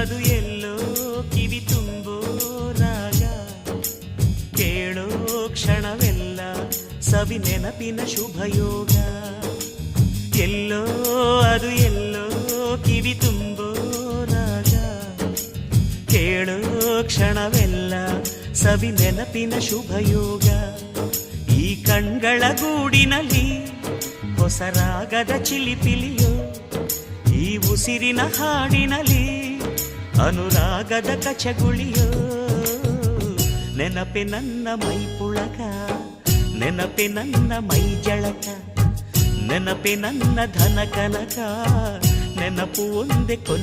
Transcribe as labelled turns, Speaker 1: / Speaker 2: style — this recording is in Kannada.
Speaker 1: ಅದು ಎಲ್ಲೋ ಕಿವಿ ತುಂಬೋ ರಾಗ, ಕೇಳೋ ಕ್ಷಣವೆಲ್ಲ ಸವಿ ನೆನಪಿನ ಶುಭಯೋಗ. ಎಲ್ಲೋ ಅದು ಎಲ್ಲೋ ಕಿವಿ ತುಂಬೋ ರಾಗ, ಕೇಳೋ ಕ್ಷಣವೆಲ್ಲ ಸವಿ ನೆನಪಿನ ಶುಭಯೋಗ. ಈ ಕಣ್ಗಳ ಗೂಡಿನಲ್ಲಿ ಹೊಸ ರಾಗದ ಚಿಲಿಪಿಲಿಯೋ, ಈ ಉಸಿರಿನ ಹಾಡಿನಲ್ಲಿ ಅನುರಾಗದ ಕಚಗುಳಿಯೋ. ನೆನಪೆ ನನ್ನ ಮೈ ಪುಳಕ, ನೆನಪೆ ನನ್ನ ಮೈ ಜಳಕ, ನೆನಪೆ ನನ್ನ ಧನ ಕನಕ, ನೆನಪು ಒಂದೇ ಕೊನೆ.